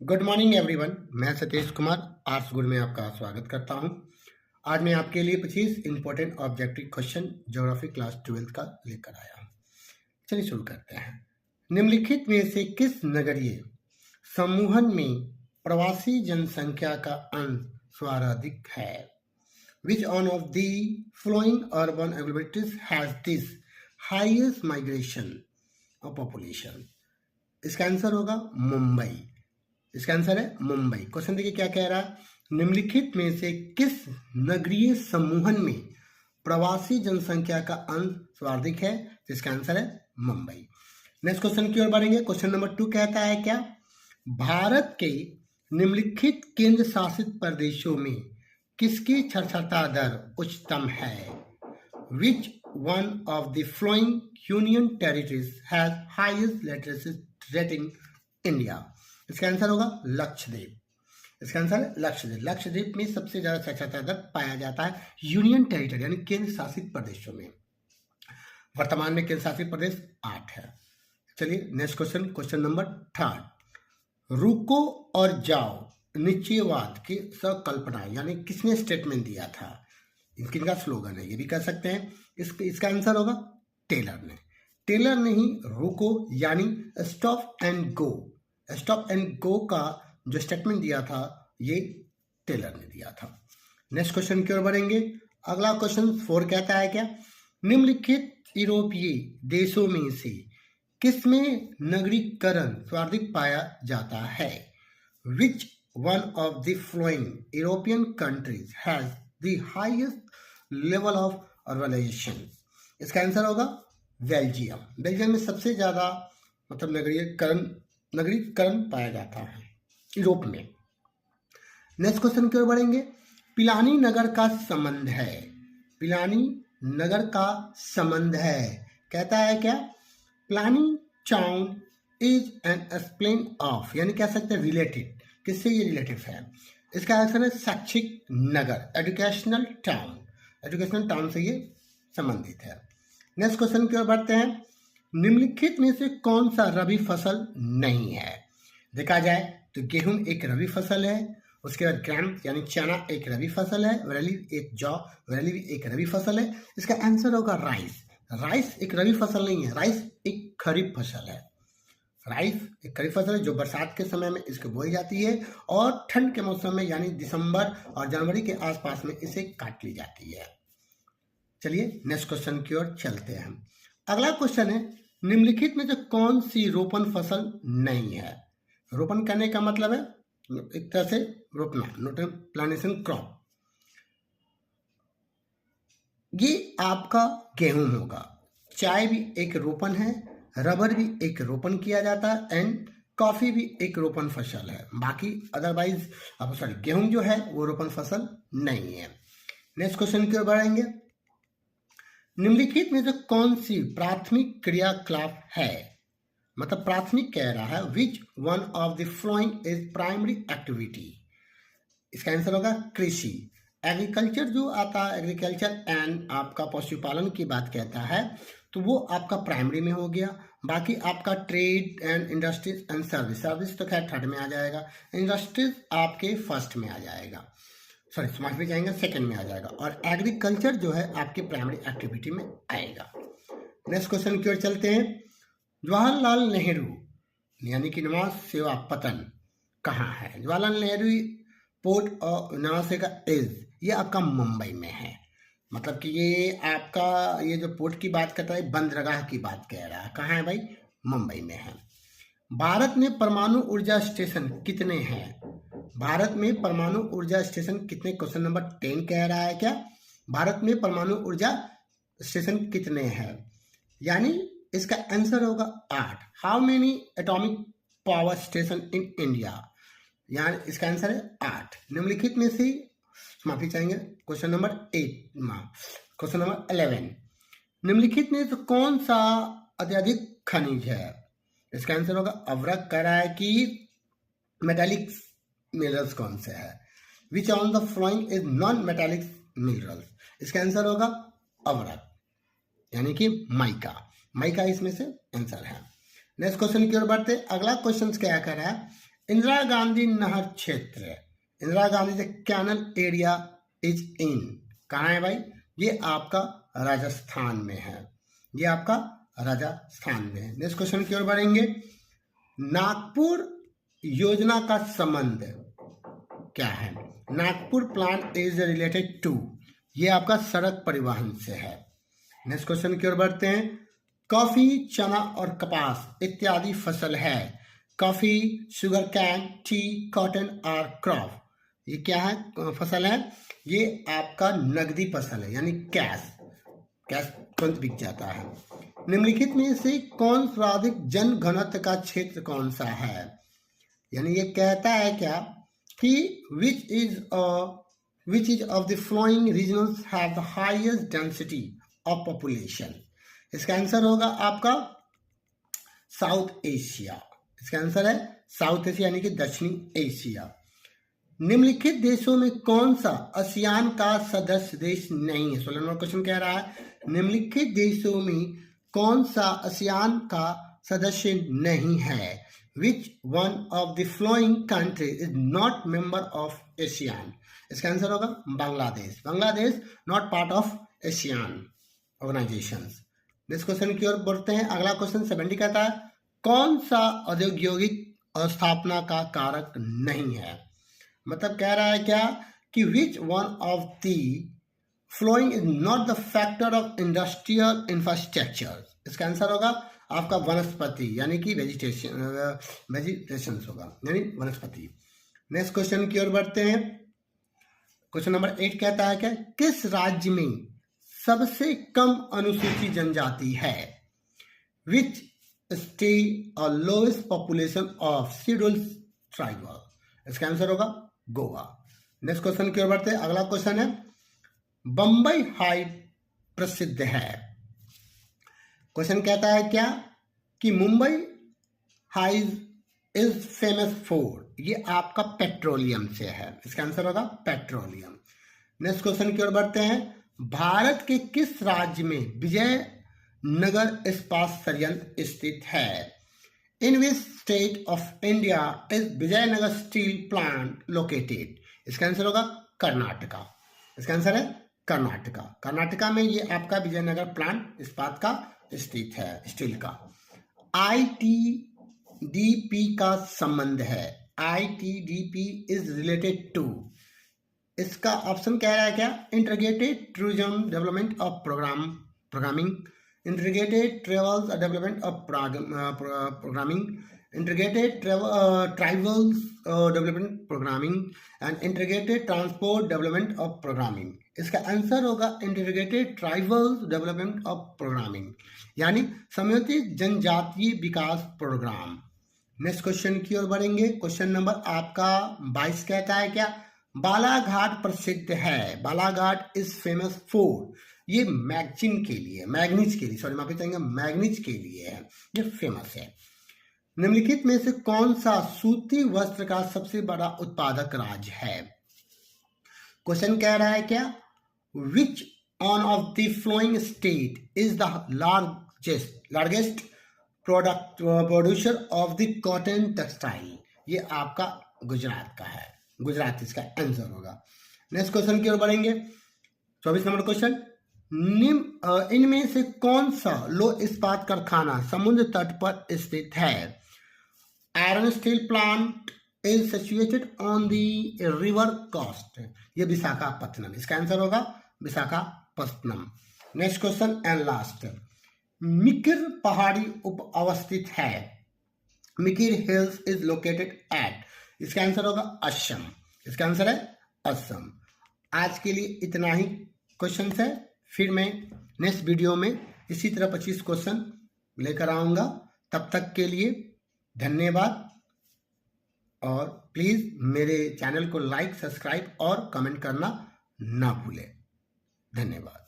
Good morning everyone. मैं Satish Kumar arts good में आपका स्वागत करता हूं। आज मैं आपके लिए 25 important objective question geography class 12 का लेकर आया हूं। चलिए शुरू करते हैं। निम्नलिखित में से किस नगरीय समूहन में प्रवासी जनसंख्या का अंश सर्वाधिक है? Which one of the following urban aggregators has this highest migration of population? इसका आंसर होगा मुंबई। इसका आंसर है मुंबई। क्वेश्चन देखिए क्या कह रहा है, निम्नलिखित में से किस नगरीय समूहन में प्रवासी जनसंख्या का अंश सर्वाधिक है? तो इसका आंसर है मुंबई। नेक्स्ट क्वेश्चन की ओर बढ़ेंगे। क्वेश्चन नंबर 2 कहता है क्या, भारत के निम्नलिखित केंद्र शासित प्रदेशों में किसकी साक्षरता दर उच्चतम है? Which one of the following union territories has highest literacy rate in India? इसका आंसर होगा लक्षद्वीप। इसका आंसर है लक्षद्वीप। लक्षद्वीप में सबसे ज्यादा साक्षरता दर पाया जाता है यूनियन टेरिटरी यानी केंद्र शासित प्रदेशों में। वर्तमान में केंद्र शासित प्रदेश 8 है। चलिए नेक्स्ट क्वेश्चन, क्वेश्चन नंबर 3। रुको और जाओ निश्चयवाद की संकल्पना यानी किसने स्टेटमेंट दिया था? किनका स्लोगन है, ये भी कह सकते हैं। इसका आंसर होगा टेलर ने। टेलर ने ही रुको यानी stop and go, stop and go का जो स्टेटमेंट दिया था ये टेलर ने दिया था। नेक्स्ट क्वेश्चन की ओर बढ़ेंगे। अगला क्वेश्चन 4 कहता है क्या, निम्नलिखित यूरोपीय देशों में से किसमें नगरीकरण सर्वाधिक पाया जाता है? Which one of the following European countries has the highest level of urbanization? इसका आंसर होगा बेल्जियम। बेल्जियम में सबसे ज्यादा मतलब नगरीकरण पाया जाता है यूरोप में। नेक्स्ट क्वेश्चन की ओर बढ़ेंगे। पिलानी नगर का संबंध है, पिलानी नगर का संबंध है कहता है क्या, Pilani town is an explain of यानी कह सकते हैं रिलेटेड, किससे ये रिलेटिव है? इसका आंसर है शैक्षिक नगर, एजुकेशनल टाउन, एजुकेशनल टाउन से ये संबंधित है। नेक्स्ट क्वेश्चन की ओर बढ़ते हैं। निम्नलिखित में से कौन सा रबी फसल नहीं है? देखा जाए तो गेहूं एक रबी फसल है, उसके बाद ग्राम यानी चना एक रबी फसल है, वरेली एक जौ, वरेली भी एक रबी फसल है। इसका आंसर होगा राइस। राइस एक रबी फसल नहीं है, राइस एक खरीफ फसल है। राइस एक खरीफ फसल है जो बरसात के समय में इसको बोई जाती है और ठंड के मौसम में यानी दिसंबर और जनवरी के आसपास में इसे काट ली जाती है। चलिए नेक्स्ट क्वेश्चन की ओर चलते हैं। अगला क्वेश्चन है, निम्नलिखित में से कौन सी रोपण फसल नहीं है? रोपण करने का मतलब है एक तरह से रोपना, प्लांटेशन क्रॉप। ये आपका गेहूं होगा। चाय भी एक रोपण है, रबर भी एक रोपण किया जाता है एंड कॉफी भी एक रोपण फसल है। बाकी अदरवाइज गेहूं जो है वो रोपण फसल नहीं है। नेक्स्ट क्वेश्चन की ओर बढ़ेंगे। निम्नलिखित में से कौन सी प्राथमिक क्रियाकलाप है? मतलब प्राथमिक कह रहा है, which one of the flowing is primary activity? इसका आंसर होगा कृषि। एग्रीकल्चर जो आता है, एग्रीकल्चर एंड आपका पशुपालन की बात कहता है तो वो आपका प्राइमरी में हो गया। बाकी आपका trade and industries and service, service तो खैर थर्ड में आ जाएगा, इंडस्ट्रीज आपके फर्स्ट में आ जाएगा, सॉरी स्मार्ट में जाएंगे सेकंड में आ जाएगा, और एग्रीकल्चर जो है आपकी प्राइमरी एक्टिविटी में आएगा। नेक्स्ट क्वेश्चन की ओर चलते हैं। जवाहरलाल नेहरू यानी कि नवाज सेवा पतन कहाँ है? जवाहरलाल नेहरू पोर्ट और नवाज सेवा इज ये आपका मुंबई में है। मतलब कि ये आपका ये जो पोर्ट की बात करता है बंदरगाह की बात कह रहा है, कहाँ है भाई? मुंबई में है। भारत में परमाणु ऊर्जा स्टेशन कितने हैं? भारत में परमाणु ऊर्जा स्टेशन कितने? क्वेश्चन नंबर 10 कह रहा है क्या, भारत में परमाणु ऊर्जा स्टेशन कितने हैं? यानी इसका आंसर होगा 8। How many atomic power station in India? यानी इसका आंसर है 8। निम्नलिखित में से माफी चाहेंगे क्वेश्चन नंबर 8 क्वेश्चन नंबर 11। निम्नलिखित में से कौन सा अत्यधिक खनिज है? इसका आंसर होगा अवरक। कह रहा है कि मेटालिक मिनरल्स कौन से है? Which on the flowing is non metallic minerals? इसका आंसर होगा अवरक यानी कि माइका। माइका इसमें से आंसर है। नेक्स्ट क्वेश्चन की ओर बढ़ते। अगला क्वेश्चन क्या कर रहा है, इंदिरा गांधी नहर क्षेत्र, Indira Gandhi canal area is in, कहाँ है भाई? ये आपका राजस्थान में है, ये आपका राजस्थान में है। नेक्स्ट क्वेश्चन की ओर बढ़ेंगे। नागपुर योजना का संबंध क्या है? Nagpur plan is related to, ये आपका सड़क परिवहन से है। नेक्स्ट क्वेश्चन की ओर बढ़ते हैं। कॉफी, चना और कपास इत्यादि फसल है। Coffee, sugar cane, T, cotton और क्रॉप, ये क्या है? फसल है। ये आपका नगदी फसल है, यानी कैश तुरंत बिक जाता है। निम्नलिखित में से कौन सर्वाधिक जनघनत्व का क्षेत्र कौन सा है? यानी ये कहता है क्या कि which is of the following regions have the highest density of population? इसका आंसर होगा आपका साउथ एशिया। इसका आंसर है साउथ एशिया, यानी कि दक्षिणी एशिया। निम्नलिखित देशों में कौन सा आसियान का सदस्य देश नहीं है? 16 नंबर क्वेश्चन कह रहा है निम्नलिखित देशों में कौन सा आसियान का सदस्य नहीं है? Which one of the following country is not member of ASEAN? इसका आंसर होगा Bangladesh. Bangladesh not part of ASEAN organization. Next question की ओर बढ़ते हैं। अगला क्वेश्चन 70 कहता है कौन सा औद्योगिक स्थापना का कारक नहीं है? मतलब कह रहा है क्या कि विच one of the flowing is not the factor of industrial infrastructure? इसका आंसर होगा आपका वनस्पति, यानी कि वेजिटेशन होगा, यानी वनस्पति। नेक्स्ट क्वेश्चन की ओर बढ़ते हैं। क्वेश्चन नंबर 8 कहता है क्या किस राज्य में सबसे कम अनुसूचित जनजाति है? विच स्टेट और lowest population of scheduled tribal? इसका आंसर होगा गोवा। नेक्स्ट क्वेश्चन की ओर बढ़ते हैं। अगला क्वेश्चन है बंबई हाइट प्रसिद्ध है। क्वेश्चन कहता है क्या कि Mumbai height is famous for, ये आपका पेट्रोलियम से है। इसका आंसर होगा पेट्रोलियम। नेक्स्ट क्वेश्चन की ओर बढ़ते हैं। भारत के किस राज्य में विजयनगर इस्पात संयंत्र स्थित है? In which state of India is Vijayanagar steel plant located? इसका आंसर होगा कर्नाटका। इसका आंसर है कर्नाटका। कर्नाटका में ये आपका विजयनगर प्लांट इस्पात का स्थित है, स्टील का। ITDP का संबंध है। ITDP इज रिलेटेड टू, इसका ऑप्शन कह रहा है क्या integrated tourism development of programming, integrated travels development of programming, integrated tribals development programming and integrated transport development of programming। इसका आंसर होगा integrated tribals development of programming, यानी समयोचित जनजातीय विकास programme. Next question की ओर बढ़ेंगे। क्वेश्चन नंबर आपका 22 कहता है क्या बालाघाट प्रसिद्ध है। बालाघाट इज फेमस फॉर, ये मैग्नीज के लिए है, ये फेमस है। निम्नलिखित में से कौन सा सूती वस्त्र का सबसे बड़ा उत्पादक राज्य है? क्वेश्चन कह रहा है क्या which on of the flowing state is the largest producer of the cotton textile? ये आपका गुजरात का है, गुजरात इसका आंसर होगा। नेक्स्ट क्वेश्चन की ओर बढ़ेंगे। 24 नंबर क्वेश्चन इनमें से कौन सा लो इस्पात कारखाना समुद्र तट पर स्थित है? Iron steel plant is situated on the river coast, ये विशाखापत्तनम। इसका आंसर होगा Visakhapatnam. Next question and last. Mikir पहाड़ी उप अवस्थित है। Mikir hills is located at, इसका आंसर होगा असम। इसका आंसर है असम। आज के लिए इतना ही क्वेश्चन है, फिर मैं नेक्स्ट वीडियो में इसी तरह 25 क्वेश्चन लेकर आऊँगा। तब तक के लिए धन्यवाद और प्लीज़ मेरे चैनल को लाइक, सब्सक्राइब और कमेंट करना ना भूलें। धन्यवाद।